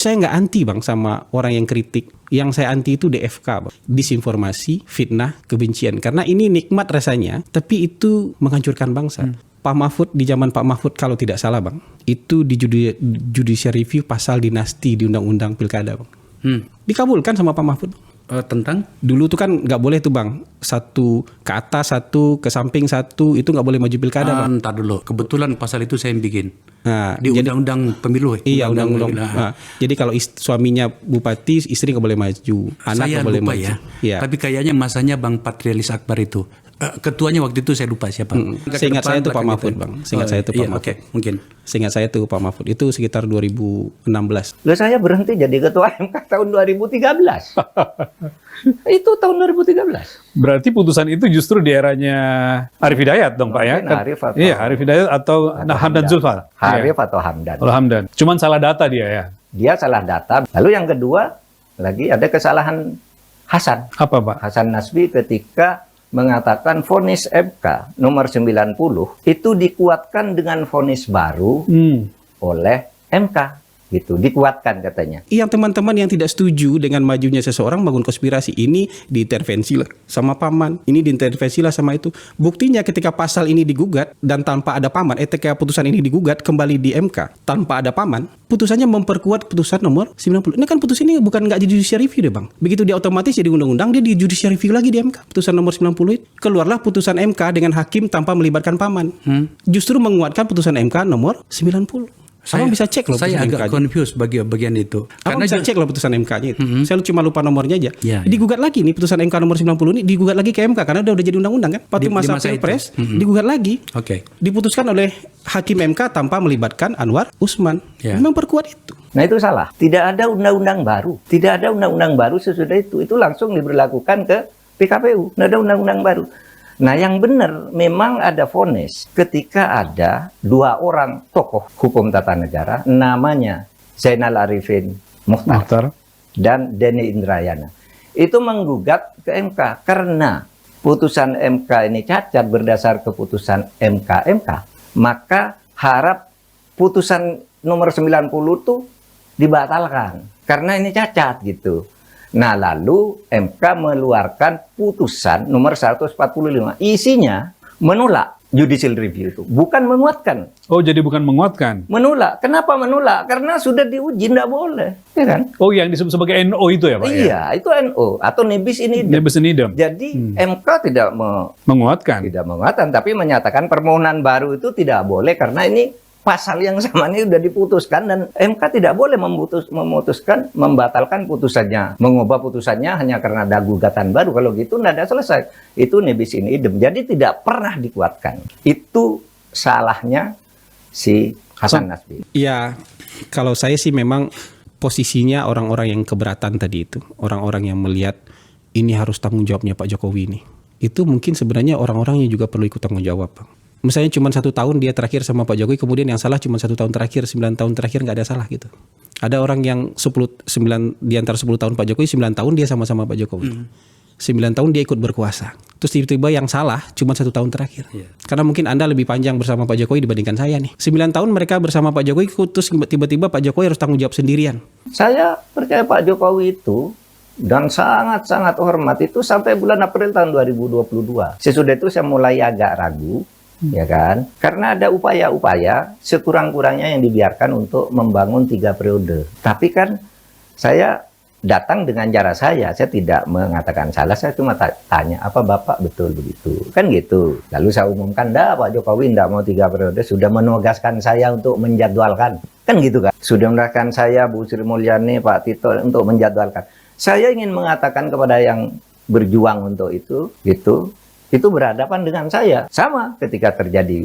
Saya nggak anti bang sama orang yang kritik. Yang saya anti itu DFK bang. Disinformasi, fitnah, kebencian. Karena ini nikmat rasanya, tapi itu menghancurkan bangsa. Pak Mahfud di zaman Pak Mahfud kalau tidak salah bang, itu di judicial review pasal dinasti di undang-undang pilkada bang. Dikabulkan sama Pak Mahfud. Tentang? Dulu tuh kan nggak boleh tuh bang, satu ke atas satu ke samping satu, itu nggak boleh maju pilkada bang. Entar dulu, kebetulan pasal itu saya yang bikin. Nah, Di undang-undang pemilu. Iya undang-undang. Jadi kalau suaminya bupati, istri nggak boleh maju, anak Saya nggak boleh lupa maju. ya. Ya. Tapi kayaknya masanya Bang Patrialis Akbar itu. Ketuanya waktu itu saya lupa siapa. Seingat saya itu Pak Mahfud bang. Seingat saya itu Pak Mahfud. Oke, mungkin. Seingat saya itu Pak Mahfud. Itu sekitar 2016. Loh, saya berhenti jadi ketua MK tahun 2013. Itu tahun 2013. Berarti putusan itu justru di eranya Arif Hidayat dong Pak ya? Mungkin Arif atau- Iya, Arif Hidayat atau Hamdan Zulfa. Arif Iya. atau Hamdan. Kalau Hamdan. Cuman salah data dia ya. Dia salah data. Lalu yang kedua lagi ada kesalahan Hasan. Apa Pak? Hasan Nasbi ketika mengatakan vonis MK nomor 90 itu dikuatkan dengan vonis baru oleh MK. Gitu, dikuatkan katanya. Yang teman-teman yang tidak setuju dengan majunya seseorang bangun konspirasi, ini diintervensi lah sama paman, ini diintervensi lah sama itu. Buktinya ketika pasal ini digugat dan tanpa ada paman, ketika putusan ini digugat kembali di MK tanpa ada paman, putusannya memperkuat putusan nomor 90. Ini kan putusan ini bukan nggak di judicial review deh bang. Begitu dia otomatis jadi undang-undang, dia di judicial review lagi di MK. Putusan nomor 90 itu keluarlah putusan MK dengan hakim tanpa melibatkan paman. Justru menguatkan putusan MK nomor 90. Abang bisa cek loh Saya putusan agak MK-nya. confused bagian itu. Abang bisa cek loh putusan MK-nya itu. Saya cuma lupa nomornya aja. Ya, Digugat lagi nih putusan MK nomor 90 ini, digugat lagi ke MK karena udah jadi undang-undang kan. Waktu Di masa masa itu. Pilpres digugat lagi. Oke. Diputuskan oleh hakim MK tanpa melibatkan Anwar Usman. Ya. Memang perkuat itu. Nah itu salah. Tidak ada undang-undang baru. Tidak ada undang-undang baru sesudah itu langsung diberlakukan ke PKPU. Tidak ada undang-undang baru. Nah yang benar memang ada vonis ketika ada dua orang tokoh hukum tata negara namanya Zainal Arifin Mukhtar dan Denny Indrayana. Itu menggugat ke MK karena putusan MK ini cacat berdasar keputusan MK. Maka harap putusan nomor 90 itu dibatalkan karena ini cacat gitu. Nah, lalu MK mengeluarkan putusan nomor 145. Isinya menolak judicial review itu, bukan menguatkan. Oh, jadi bukan menguatkan. Menolak. Kenapa menolak? Karena sudah diuji, tidak boleh. Ya kan? Oh, yang disebut sebagai NO itu ya Pak? Ya? Iya, itu NO atau nebis in idem. Nebis in idem. Jadi MK tidak Menguatkan. menguatkan, tapi menyatakan permohonan baru itu tidak boleh karena ini pasal yang sama ini sudah diputuskan dan MK tidak boleh membatalkan putusannya, mengubah putusannya hanya karena ada gugatan baru. Kalau gitu tidak ada selesai. Itu nebis in idem. Jadi tidak pernah dikuatkan. Itu salahnya si Hasan Nasbi. Ya, kalau saya sih memang posisinya orang-orang yang keberatan tadi itu, orang-orang yang melihat ini harus tanggung jawabnya Pak Jokowi ini. Itu mungkin sebenarnya orang-orang yang juga perlu ikut tanggung jawab, Bang. Misalnya cuma 1 tahun dia terakhir sama Pak Jokowi, kemudian yang salah cuma 1 tahun terakhir, 9 tahun terakhir nggak ada salah gitu. Ada orang yang 9 di antara 10 tahun Pak Jokowi, 9 tahun dia sama-sama Pak Jokowi. 9 tahun dia ikut berkuasa. Terus tiba-tiba yang salah cuma 1 tahun terakhir. Karena mungkin Anda lebih panjang bersama Pak Jokowi dibandingkan saya nih. 9 tahun mereka bersama Pak Jokowi, terus tiba-tiba Pak Jokowi harus tanggung jawab sendirian. Saya percaya Pak Jokowi itu dan sangat-sangat hormat itu sampai bulan April tahun 2022. Sesudah itu saya mulai agak ragu. Ya kan? Karena ada upaya-upaya sekurang-kurangnya yang dibiarkan untuk membangun 3 periode. Tapi kan saya datang dengan cara saya tidak mengatakan salah, saya cuma tanya, apa Bapak betul begitu? Kan gitu. Lalu saya umumkan, Pak Jokowi tidak mau 3 periode, sudah menugaskan saya untuk menjadwalkan. Kan gitu kan? Sudah menugaskan saya, Bu Sri Mulyani, Pak Tito untuk menjadwalkan. Saya ingin mengatakan kepada yang berjuang untuk itu, gitu, itu berhadapan dengan saya. Sama ketika terjadi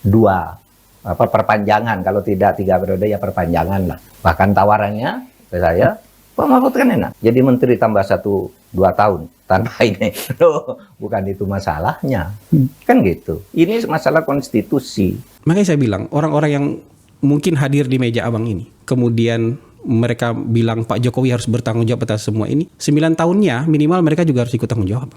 2 perpanjangan, kalau tidak 3 periode ya perpanjangan lah. Bahkan tawarannya ke saya, Pak Mahfud kan enak, jadi menteri tambah 1-2 tahun tanpa ini. Loh, bukan itu masalahnya. Kan gitu. Ini masalah konstitusi. Makanya saya bilang, orang-orang yang mungkin hadir di meja abang ini, kemudian mereka bilang Pak Jokowi harus bertanggung jawab atas semua ini, 9 tahunnya minimal mereka juga harus ikut tanggung jawab.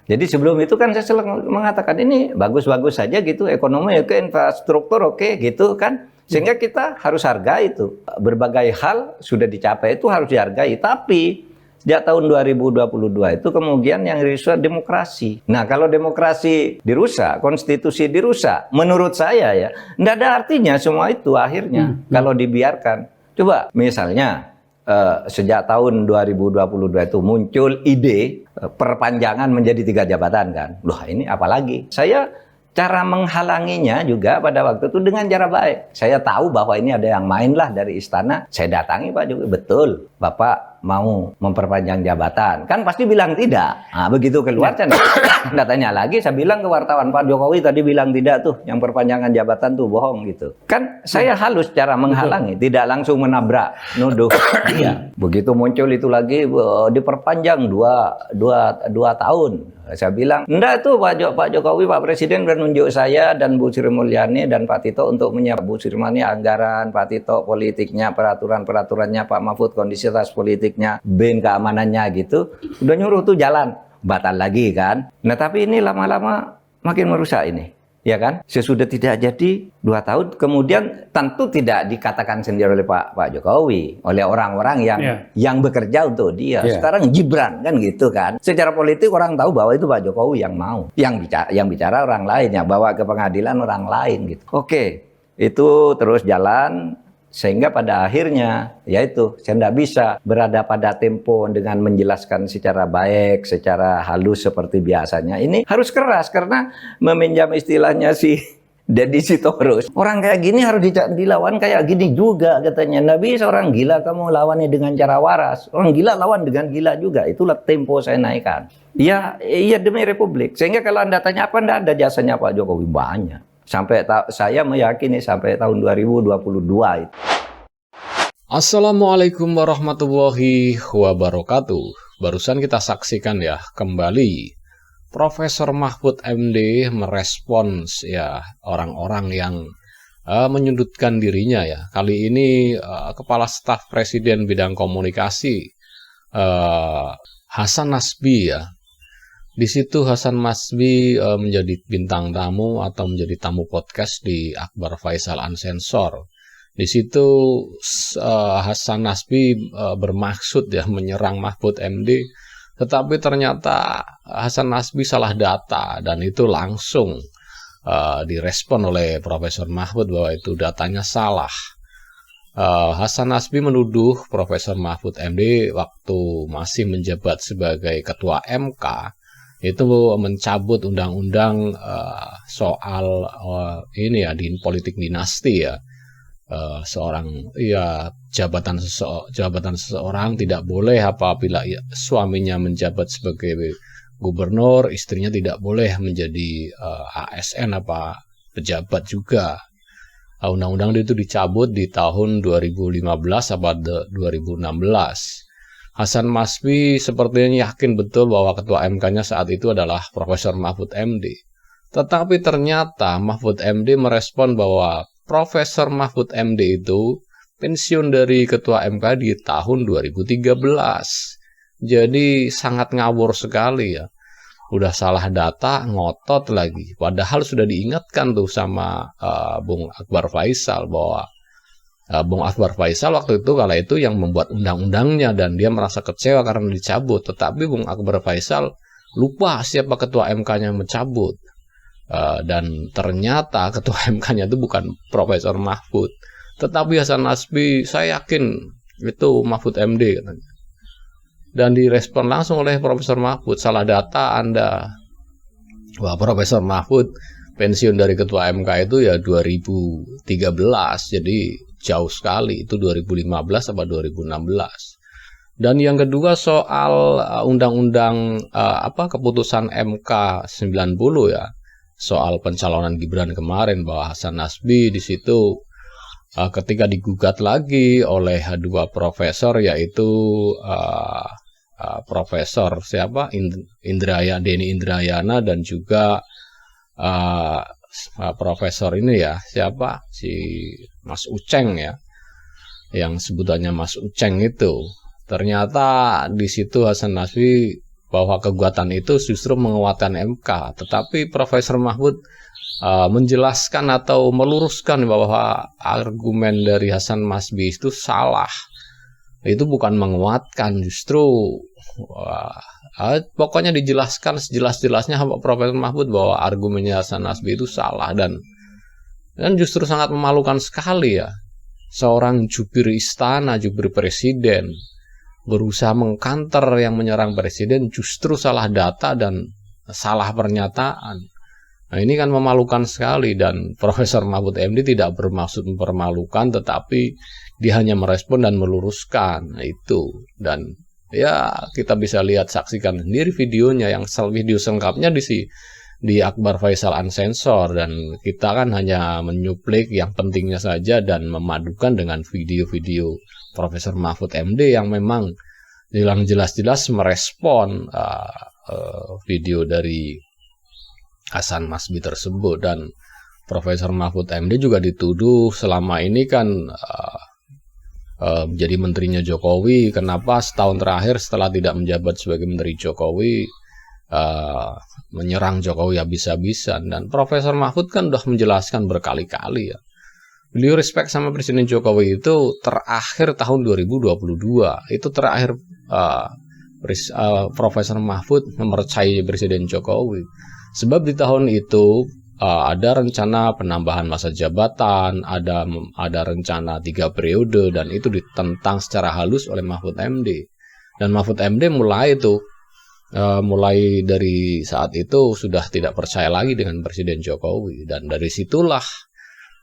Jadi sebelum itu kan saya selalu mengatakan ini bagus-bagus saja gitu, ekonomi oke, infrastruktur oke gitu kan. Sehingga kita harus hargai itu. Berbagai hal sudah dicapai itu harus dihargai. Tapi sejak tahun 2022 itu kemudian yang dirusak demokrasi. Nah, kalau demokrasi dirusak, konstitusi dirusak, menurut saya ya, tidak ada artinya semua itu akhirnya kalau dibiarkan. Coba misalnya sejak tahun 2022 itu muncul ide perpanjangan menjadi 3 jabatan kan. Loh, ini apalagi? Saya cara menghalanginya juga pada waktu itu dengan cara baik. Saya tahu bahwa ini ada yang main lah dari istana. Saya datangi Pak Jokowi, betul Bapak mau memperpanjang jabatan. Kan pasti bilang tidak. Nah, begitu keluar saya nggak tanya lagi. Saya bilang ke wartawan, Pak Jokowi tadi bilang tidak tuh. Yang perpanjangan jabatan tuh bohong gitu. Kan saya halus cara menghalangi. Tidak langsung menabrak, nuduh dia. Begitu muncul itu lagi diperpanjang 2 tahun. Saya bilang, enggak tuh Pak Jokowi, Pak Presiden menunjuk saya dan Bu Sri Mulyani dan Pak Tito untuk menyiapkan. Bu Sri Mulyani anggaran, Pak Tito politiknya, peraturannya, Pak Mahfud kondisitas politiknya, BIN keamanannya gitu. Udah nyuruh tuh jalan, batal lagi kan. Nah tapi ini lama-lama makin merusak ini. Ya kan, sesudah tidak jadi 2 tahun, kemudian tentu tidak dikatakan sendiri oleh Pak Jokowi, oleh orang-orang yang bekerja untuk dia. Sekarang Gibran kan gitu kan. Secara politik orang tahu bahwa itu Pak Jokowi yang mau, yang bicara orang lain, yang bawa ke pengadilan orang lain gitu. Oke, itu terus jalan. Sehingga pada akhirnya, yaitu saya tidak bisa berada pada tempo dengan menjelaskan secara baik, secara halus seperti biasanya. Ini harus keras, karena meminjam istilahnya si Deddy Sitorus. Orang kayak gini harus dilawan kayak gini juga katanya. Nggak bisa orang gila kamu lawannya dengan cara waras. Orang gila lawan dengan gila juga. Itulah tempo saya naikkan. Ya demi Republik. Sehingga kalau Anda tanya apa, nggak ada jasanya Pak Jokowi, banyak. Sampai saya meyakini sampai tahun 2022 itu. Assalamualaikum warahmatullahi wabarakatuh. Barusan kita saksikan ya kembali Profesor Mahfud MD merespons ya orang-orang yang menyudutkan dirinya ya. Kali ini Kepala Staf Presiden bidang komunikasi Hasan Nasbi ya. Di situ Hasan Nasbi menjadi bintang tamu atau menjadi tamu podcast di Akbar Faisal Unsensor. Di situ Hasan Nasbi bermaksud ya menyerang Mahfud MD, tetapi ternyata Hasan Nasbi salah data dan itu langsung direspon oleh Profesor Mahfud bahwa itu datanya salah. Hasan Nasbi menuduh Profesor Mahfud MD waktu masih menjabat sebagai Ketua MK itu mencabut undang-undang soal ini ya di politik dinasti ya. Jabatan seseorang tidak boleh apabila suaminya menjabat sebagai gubernur, istrinya tidak boleh menjadi ASN apa pejabat juga. Undang-undang itu dicabut di tahun 2015 apa 2016. Hasan Nasbi sepertinya yakin betul bahwa ketua MK-nya saat itu adalah Profesor Mahfud MD. Tetapi ternyata Mahfud MD merespon bahwa Profesor Mahfud MD itu pensiun dari ketua MK di tahun 2013. Jadi sangat ngawur sekali ya. Udah salah data, ngotot lagi. Padahal sudah diingatkan tuh sama Bung Akbar Faisal bahwa Bung Akbar Faisal waktu itu kala itu yang membuat undang-undangnya dan dia merasa kecewa karena dicabut. Tetapi Bung Akbar Faisal lupa siapa ketua MK-nya mencabut. Dan ternyata ketua MK-nya itu bukan Profesor Mahfud. Tetapi Hasan Nasbi saya yakin itu Mahfud MD katanya. Dan direspon langsung oleh Profesor Mahfud, salah data Anda. Wah, Profesor Mahfud pensiun dari ketua MK itu ya 2013. Jadi jauh sekali, itu 2015 atau 2016. Dan yang kedua soal undang-undang keputusan MK 90 ya. Soal pencalonan Gibran kemarin bahwa Hasan Nasbi di situ ketika digugat lagi oleh dua profesor yaitu Profesor Denny Indrayana dan juga Profesor ini ya si Mas Uceng ya yang sebutannya Mas Uceng itu ternyata di situ Hasan Nasbi bahwa kekuatan itu justru menguatkan MK. Tetapi Profesor Mahfud menjelaskan atau meluruskan bahwa argumen dari Hasan Masbi itu salah. Itu bukan menguatkan, justru pokoknya dijelaskan sejelas-jelasnya Profesor Mahfud bahwa argumennya Hasan Masbi itu salah, dan justru sangat memalukan sekali ya. Seorang jubir istana, jubir presiden berusaha mengkanter yang menyerang presiden, justru salah data dan salah pernyataan. Nah, ini kan memalukan sekali, dan Profesor Mahfud MD tidak bermaksud mempermalukan, tetapi dia hanya merespon dan meluruskan. Nah, itu. Dan ya kita bisa lihat, saksikan sendiri videonya, yang video selengkapnya di Akbar Faisal Unsensor, dan kita kan hanya menyuplik yang pentingnya saja dan memadukan dengan video-video Profesor Mahfud MD yang memang jelas-jelas merespon video dari Hasan Masbi tersebut. Dan Profesor Mahfud MD juga dituduh selama ini kan menjadi menterinya Jokowi. Kenapa setahun terakhir setelah tidak menjabat sebagai menteri Jokowi menyerang Jokowi habis-habisan? Dan Profesor Mahfud kan udah menjelaskan berkali-kali ya, beliau respect sama Presiden Jokowi itu terakhir tahun 2022. Itu terakhir Profesor Mahfud mempercayai Presiden Jokowi. Sebab di tahun itu ada rencana penambahan masa jabatan, ada rencana 3 periode, dan itu ditentang secara halus oleh Mahfud MD. Dan Mahfud MD mulai dari saat itu sudah tidak percaya lagi dengan Presiden Jokowi, dan dari situlah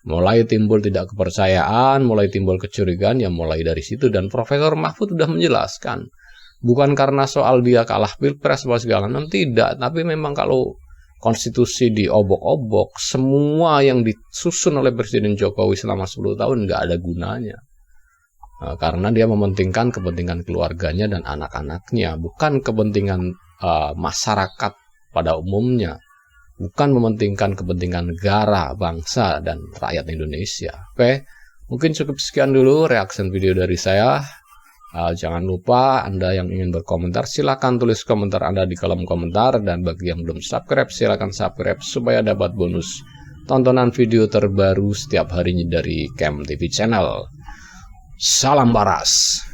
mulai timbul tidak kepercayaan, mulai timbul kecurigaan, ya mulai dari situ. Dan Profesor Mahfud sudah menjelaskan, bukan karena soal dia kalah pilpres atau segala macam, tidak, tapi memang kalau konstitusi diobok-obok, semua yang disusun oleh Presiden Jokowi selama 10 tahun nggak ada gunanya. Karena dia mementingkan kepentingan keluarganya dan anak-anaknya, bukan kepentingan masyarakat pada umumnya, bukan mementingkan kepentingan negara, bangsa, dan rakyat Indonesia. Oke, mungkin cukup sekian dulu reaction video dari saya. Jangan lupa Anda yang ingin berkomentar, silakan tulis komentar Anda di kolom komentar, dan bagi yang belum subscribe, silakan subscribe supaya dapat bonus tontonan video terbaru setiap harinya dari Kem TV Channel. Salam Paras.